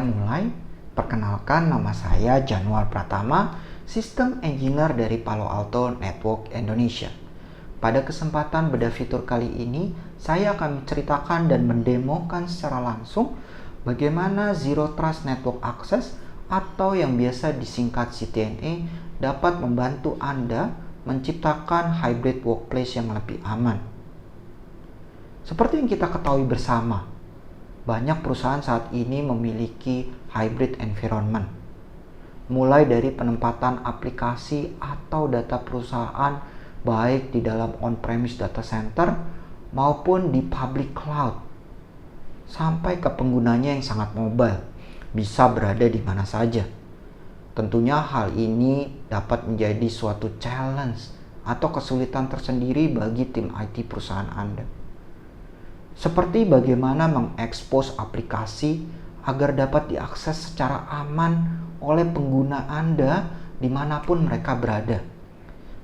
mulai, perkenalkan nama saya Januar Pratama, Sistem Engineer dari Palo Alto Network Indonesia. Pada kesempatan bedah fitur kali ini, saya akan menceritakan dan mendemokan secara langsung bagaimana Zero Trust Network Access atau yang biasa disingkat ZTNA dapat membantu Anda menciptakan hybrid workplace yang lebih aman. Seperti yang kita ketahui bersama, banyak perusahaan saat ini memiliki hybrid environment. Mulai dari penempatan aplikasi atau data perusahaan baik di dalam on-premise data center maupun di public cloud. Sampai ke penggunanya yang sangat mobile, bisa berada di mana saja. Tentunya hal ini dapat menjadi suatu challenge atau kesulitan tersendiri bagi tim IT perusahaan Anda. Seperti bagaimana mengekspos aplikasi agar dapat diakses secara aman oleh pengguna Anda dimanapun mereka berada.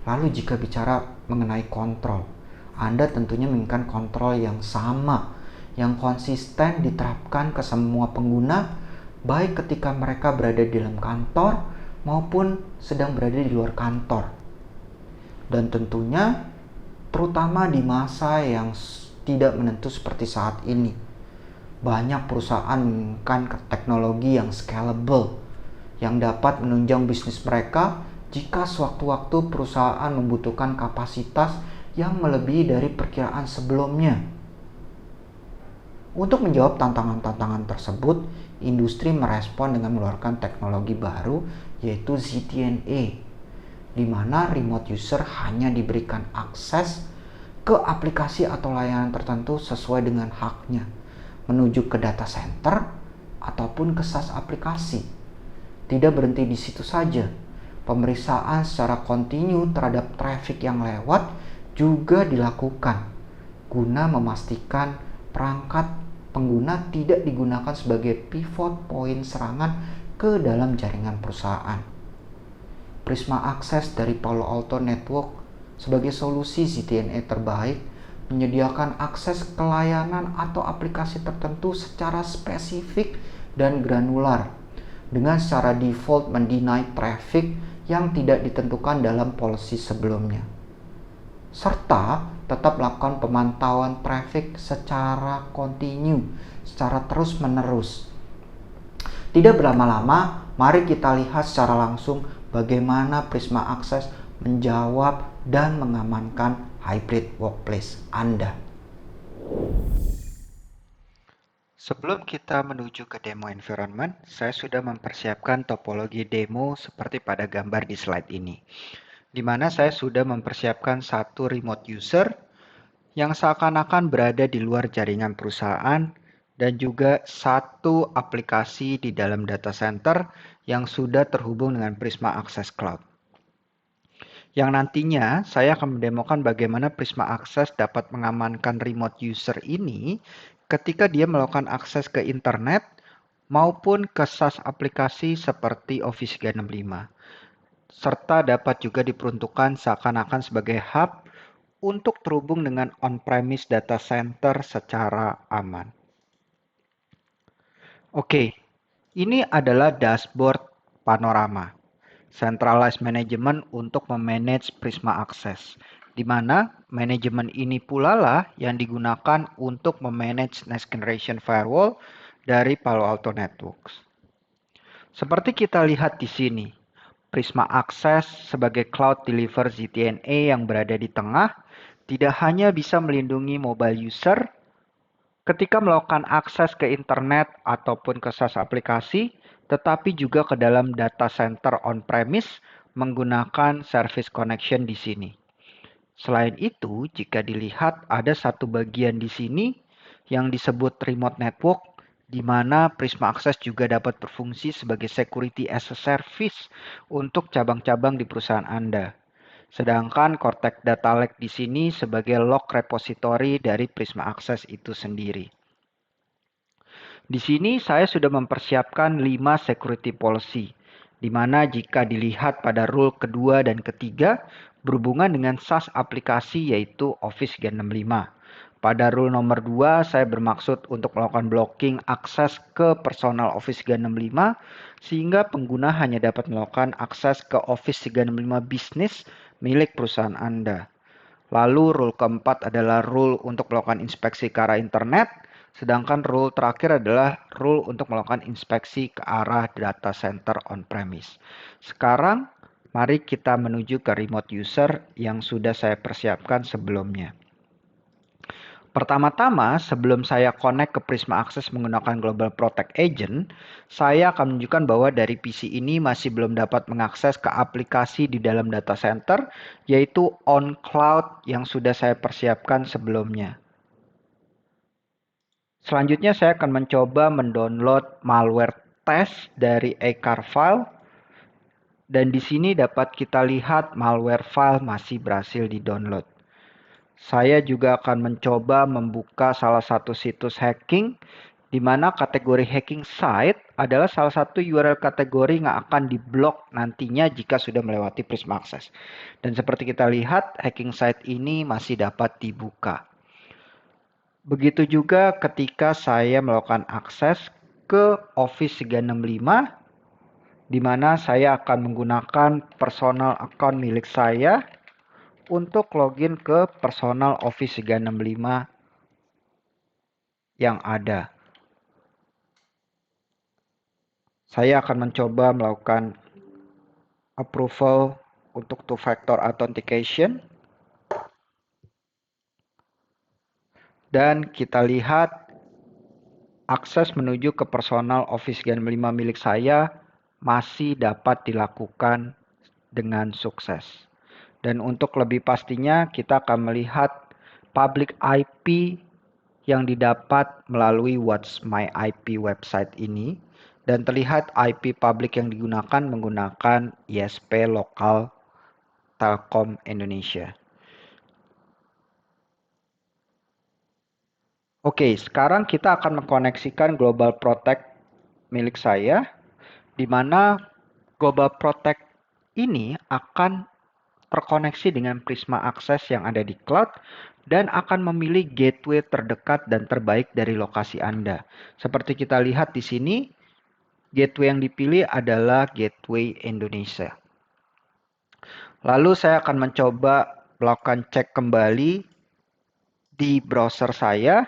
Lalu jika bicara mengenai kontrol, Anda tentunya menginginkan kontrol yang sama, yang konsisten diterapkan ke semua pengguna, baik ketika mereka berada di dalam kantor maupun sedang berada di luar kantor. Dan tentunya terutama di masa yang tidak menentu seperti saat ini, banyak perusahaan menginginkan teknologi yang scalable, yang dapat menunjang bisnis mereka jika sewaktu-waktu perusahaan membutuhkan kapasitas yang melebihi dari perkiraan sebelumnya. Untuk menjawab tantangan-tantangan tersebut, industri merespon dengan mengeluarkan teknologi baru yaitu ZTNA, di mana remote user hanya diberikan akses ke aplikasi atau layanan tertentu sesuai dengan haknya, menuju ke data center ataupun ke SaaS aplikasi. Tidak berhenti di situ saja, pemeriksaan secara kontinu terhadap traffic yang lewat juga dilakukan guna memastikan perangkat pengguna tidak digunakan sebagai pivot point serangan ke dalam jaringan perusahaan. Prisma Access dari Palo Alto Network sebagai solusi ZTNA terbaik menyediakan akses ke layanan atau aplikasi tertentu secara spesifik dan granular dengan secara default mendeny traffic yang tidak ditentukan dalam policy sebelumnya, serta tetap melakukan pemantauan traffic secara kontinu, secara terus-menerus. Tidak berlama-lama, mari kita lihat secara langsung bagaimana Prisma Access menjawab dan mengamankan hybrid workplace Anda. Sebelum kita menuju ke demo environment, saya sudah mempersiapkan topologi demo seperti pada gambar di slide ini, di mana saya sudah mempersiapkan satu remote user yang seakan-akan berada di luar jaringan perusahaan dan juga satu aplikasi di dalam data center yang sudah terhubung dengan Prisma Access Cloud. Yang nantinya saya akan mendemokan bagaimana Prisma Access dapat mengamankan remote user ini ketika dia melakukan akses ke internet maupun ke SaaS aplikasi seperti Office 365, serta dapat juga diperuntukkan seakan-akan sebagai hub untuk terhubung dengan on-premise data center secara aman. Oke, ini adalah dashboard panorama. Centralized Management untuk memanage Prisma Access, di mana manajemen ini pula lah yang digunakan untuk memanage Next Generation Firewall dari Palo Alto Networks. Seperti kita lihat di sini, Prisma Access sebagai Cloud Deliver ZTNA yang berada di tengah tidak hanya bisa melindungi mobile user ketika melakukan akses ke internet ataupun ke SaaS aplikasi, tetapi juga ke dalam data center on-premise menggunakan service connection di sini. Selain itu, jika dilihat ada satu bagian di sini yang disebut remote network, di mana Prisma Access juga dapat berfungsi sebagai security as a service untuk cabang-cabang di perusahaan Anda. Sedangkan Cortex Data Lake di sini sebagai log repository dari Prisma Access itu sendiri. Di sini saya sudah mempersiapkan 5 security policy, di mana jika dilihat pada rule kedua dan ketiga berhubungan dengan SaaS aplikasi yaitu Office 365. Pada rule nomor 2, saya bermaksud untuk melakukan blocking akses ke personal Office 365 sehingga pengguna hanya dapat melakukan akses ke Office 365 bisnis milik perusahaan Anda. Lalu rule keempat adalah rule untuk melakukan inspeksi ke arah internet, sedangkan rule terakhir adalah rule untuk melakukan inspeksi ke arah data center on-premise. Sekarang, mari kita menuju ke remote user yang sudah saya persiapkan sebelumnya. Pertama-tama, sebelum saya connect ke Prisma Access menggunakan Global Protect Agent, saya akan menunjukkan bahwa dari PC ini masih belum dapat mengakses ke aplikasi di dalam data center, yaitu on cloud yang sudah saya persiapkan sebelumnya. Selanjutnya, saya akan mencoba mendownload malware test dari Acar file, dan di sini dapat kita lihat malware file masih berhasil di-download. Saya juga akan mencoba membuka salah satu situs hacking, di mana kategori hacking site adalah salah satu URL kategori yang akan diblok nantinya jika sudah melewati Prisma Access. Dan seperti kita lihat, hacking site ini masih dapat dibuka. Begitu juga ketika saya melakukan akses ke Office 365, di mana saya akan menggunakan personal account milik saya untuk login ke personal Office 365 yang ada. Saya akan mencoba melakukan approval untuk two-factor authentication. Dan kita lihat akses menuju ke personal Office 365 milik saya masih dapat dilakukan dengan sukses. Dan untuk lebih pastinya, kita akan melihat public IP yang didapat melalui What's My IP website ini. Dan terlihat IP public yang digunakan menggunakan ISP lokal Telkom Indonesia. Oke, sekarang kita akan mengkoneksikan Global Protect milik saya, di mana Global Protect ini akan terkoneksi dengan Prisma Access yang ada di cloud dan akan memilih gateway terdekat dan terbaik dari lokasi Anda. Seperti kita lihat di sini, gateway yang dipilih adalah Gateway Indonesia. Lalu saya akan mencoba melakukan cek kembali di browser saya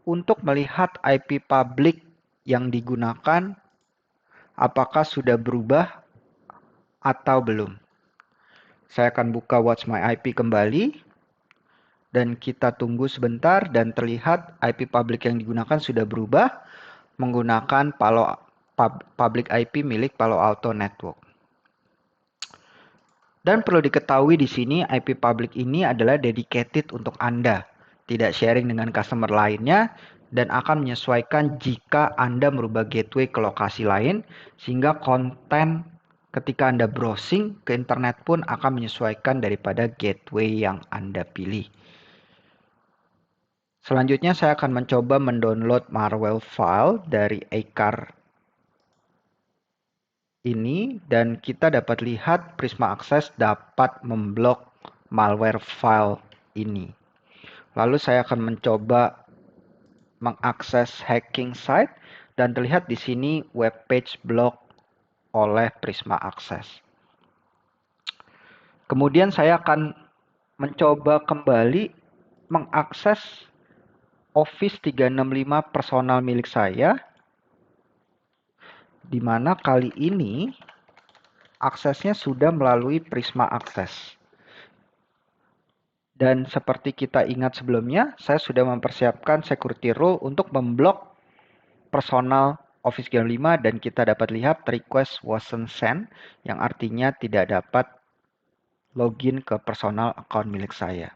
untuk melihat IP public yang digunakan apakah sudah berubah atau belum. Saya akan buka What's My IP kembali dan kita tunggu sebentar dan terlihat IP public yang digunakan sudah berubah menggunakan public IP milik Palo Alto Network. Dan perlu diketahui di sini IP public ini adalah dedicated untuk Anda, tidak sharing dengan customer lainnya dan akan menyesuaikan jika Anda merubah gateway ke lokasi lain sehingga konten ketika Anda browsing ke internet pun akan menyesuaikan daripada gateway yang Anda pilih. Selanjutnya saya akan mencoba mendownload malware file dari Acar ini dan kita dapat lihat Prisma Access dapat memblok malware file ini. Lalu saya akan mencoba mengakses hacking site dan terlihat di sini web page block oleh Prisma Access. Kemudian saya akan mencoba kembali mengakses Office 365 personal milik saya, di mana kali ini aksesnya sudah melalui Prisma Access. Dan seperti kita ingat sebelumnya, saya sudah mempersiapkan security rule untuk memblok personal Office 365 dan kita dapat lihat request wasn't sent yang artinya tidak dapat login ke personal account milik saya.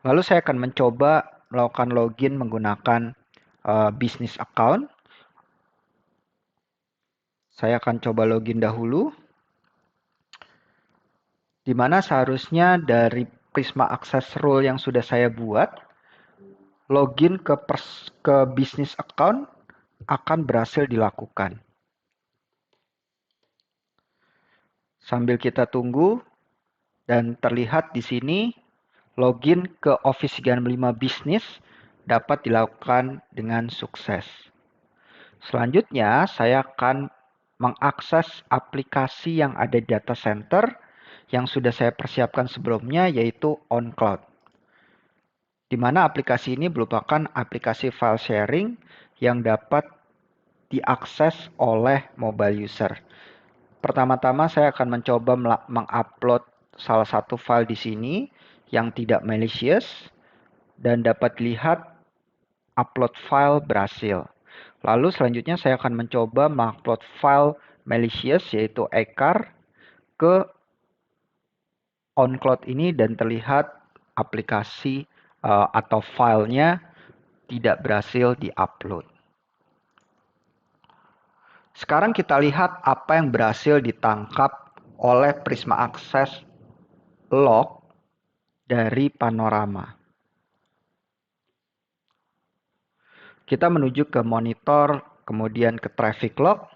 Lalu saya akan mencoba melakukan login menggunakan business account. Saya akan coba login dahulu, di mana seharusnya dari Prisma Access Rule yang sudah saya buat, login ke business account akan berhasil dilakukan. Sambil kita tunggu, dan terlihat di sini login ke Office 365 Business dapat dilakukan dengan sukses. Selanjutnya, saya akan mengakses aplikasi yang ada di data center yang sudah saya persiapkan sebelumnya, yaitu OnCloud. Di mana aplikasi ini merupakan aplikasi file sharing yang dapat diakses oleh mobile user. Pertama-tama saya akan mencoba mengupload salah satu file di sini yang tidak malicious dan dapat dilihat upload file berhasil. Lalu selanjutnya saya akan mencoba mengupload file malicious yaitu ecar ke OnCloud ini dan terlihat aplikasi atau filenya tidak berhasil diupload. Sekarang kita lihat apa yang berhasil ditangkap oleh Prisma Access log dari Panorama. Kita menuju ke monitor, kemudian ke traffic log,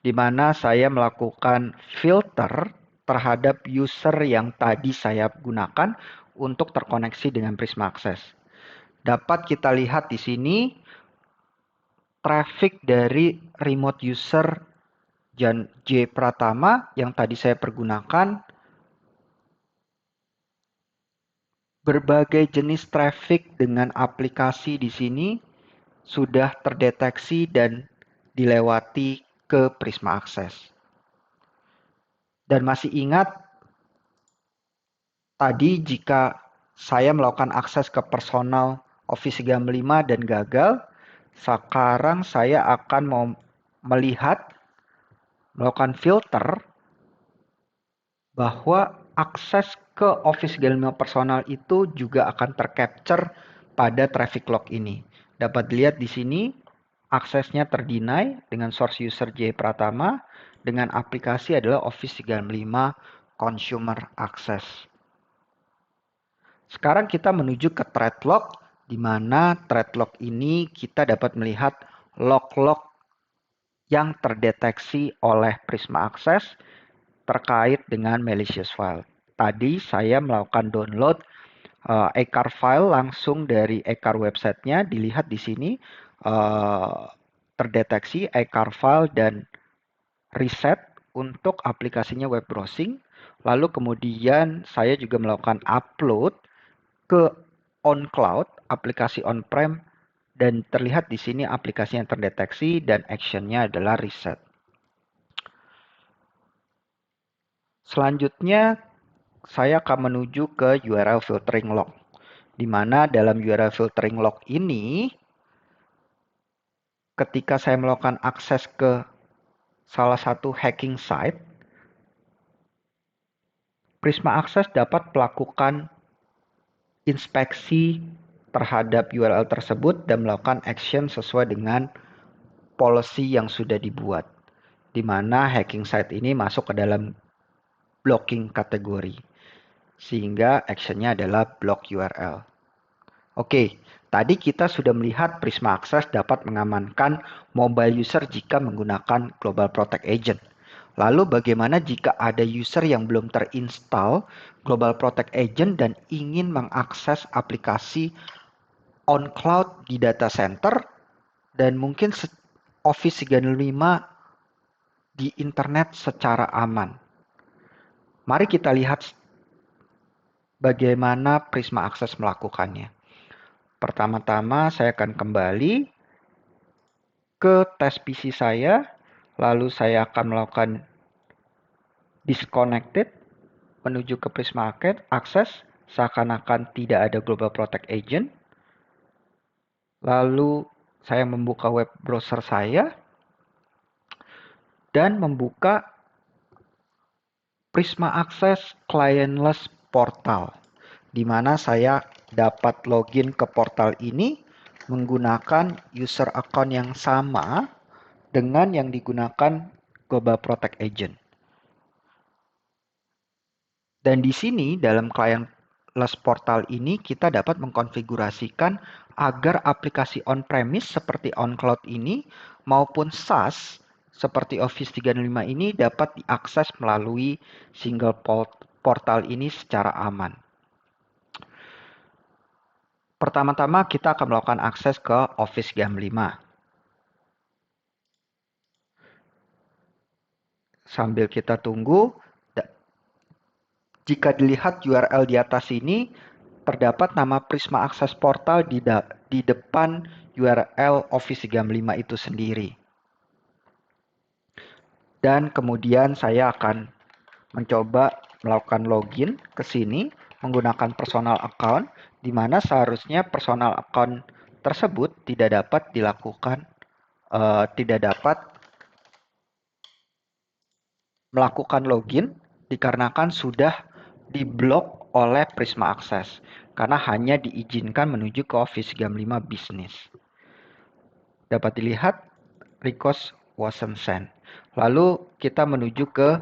di mana saya melakukan filter terhadap user yang tadi saya gunakan untuk terkoneksi dengan Prisma Access. Dapat kita lihat di sini traffic dari remote user J Pratama yang tadi saya pergunakan. Berbagai jenis traffic dengan aplikasi di sini sudah terdeteksi dan dilewati ke Prisma Access. Dan masih ingat tadi jika saya melakukan akses ke personal Office 365 dan gagal, sekarang saya akan melakukan filter bahwa akses ke Office 365 personal itu juga akan tercapture pada traffic log ini. Dapat dilihat di sini aksesnya terdeny dengan source user J Pratama, dengan aplikasi adalah Office 365 Consumer Access. Sekarang kita menuju ke thread log, di mana thread log ini kita dapat melihat log-log yang terdeteksi oleh Prisma Access terkait dengan malicious file. Tadi saya melakukan download ecar file langsung dari ecar websitenya. Dilihat di sini terdeteksi ecar file dan reset untuk aplikasinya web browsing. Lalu kemudian saya juga melakukan upload ke OnCloud, aplikasi on-prem, dan terlihat di sini aplikasi yang terdeteksi dan actionnya adalah reset. Selanjutnya, saya akan menuju ke URL filtering log, di mana dalam URL filtering log ini, ketika saya melakukan akses ke salah satu hacking site, Prisma Access dapat melakukan inspeksi terhadap URL tersebut dan melakukan action sesuai dengan policy yang sudah dibuat, di mana hacking site ini masuk ke dalam blocking kategori, sehingga actionnya adalah block URL. Oke, tadi kita sudah melihat Prisma Access dapat mengamankan mobile user jika menggunakan Global Protect Agent. Lalu bagaimana jika ada user yang belum terinstall Global Protect Agent dan ingin mengakses aplikasi OnCloud di data center dan mungkin Office 365 di internet secara aman? Mari kita lihat bagaimana Prisma Access melakukannya. Pertama-tama saya akan kembali ke tes PC saya, lalu saya akan melakukan disconnected menuju ke Prisma Access, seakan-akan tidak ada Global Protect Agent. Lalu saya membuka web browser saya dan membuka Prisma Access Clientless Portal, di mana saya dapat login ke portal ini menggunakan user account yang sama dengan yang digunakan Global Protect Agent. Dan di sini dalam Clientless Portal ini kita dapat mengkonfigurasikan agar aplikasi on-premise seperti OnCloud ini maupun SaaS seperti Office 365 ini dapat diakses melalui single portal ini secara aman. Pertama-tama kita akan melakukan akses ke Office GAM5. Sambil kita tunggu, jika dilihat URL di atas ini, terdapat nama Prisma Access Portal di depan URL Office 365 itu sendiri. Dan kemudian saya akan mencoba melakukan login ke sini menggunakan personal account, di mana seharusnya personal account tersebut tidak dapat dilakukan, tidak dapat melakukan login dikarenakan sudah diblok oleh Prisma Access karena hanya diizinkan menuju ke Office 365 Business. Dapat dilihat request wasn't sent. Lalu kita menuju ke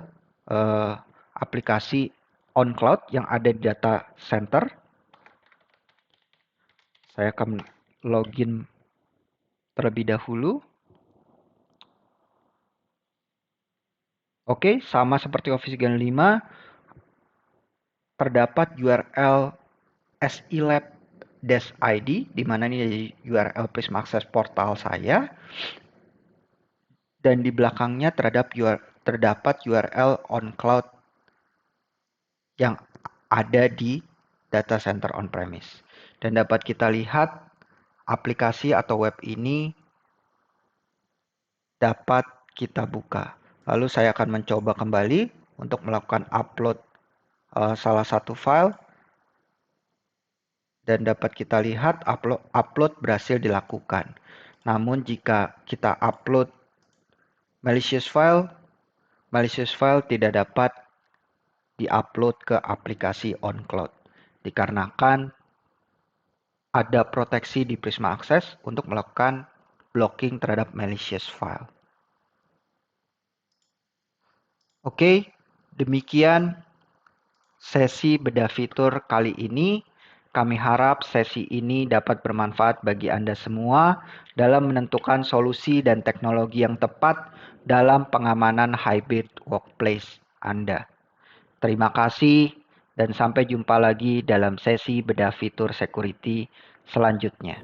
aplikasi OnCloud yang ada di data center. Saya akan login terlebih dahulu. Oke, sama seperti Office 365, terdapat URL silab-id, di mana ini URL Prisma Access Portal saya, dan di belakangnya terdapat URL OnCloud yang ada di data center on-premise. Dan dapat kita lihat aplikasi atau web ini dapat kita buka. Lalu saya akan mencoba kembali untuk melakukan upload salah satu file. Dan dapat kita lihat upload berhasil dilakukan. Namun jika kita upload malicious file tidak dapat diupload ke aplikasi OnCloud. Dikarenakan ada proteksi di Prisma Access untuk melakukan blocking terhadap malicious file. Oke, demikian sesi bedah fitur kali ini. Kami harap sesi ini dapat bermanfaat bagi Anda semua dalam menentukan solusi dan teknologi yang tepat dalam pengamanan hybrid workplace Anda. Terima kasih dan sampai jumpa lagi dalam sesi bedah fitur security selanjutnya.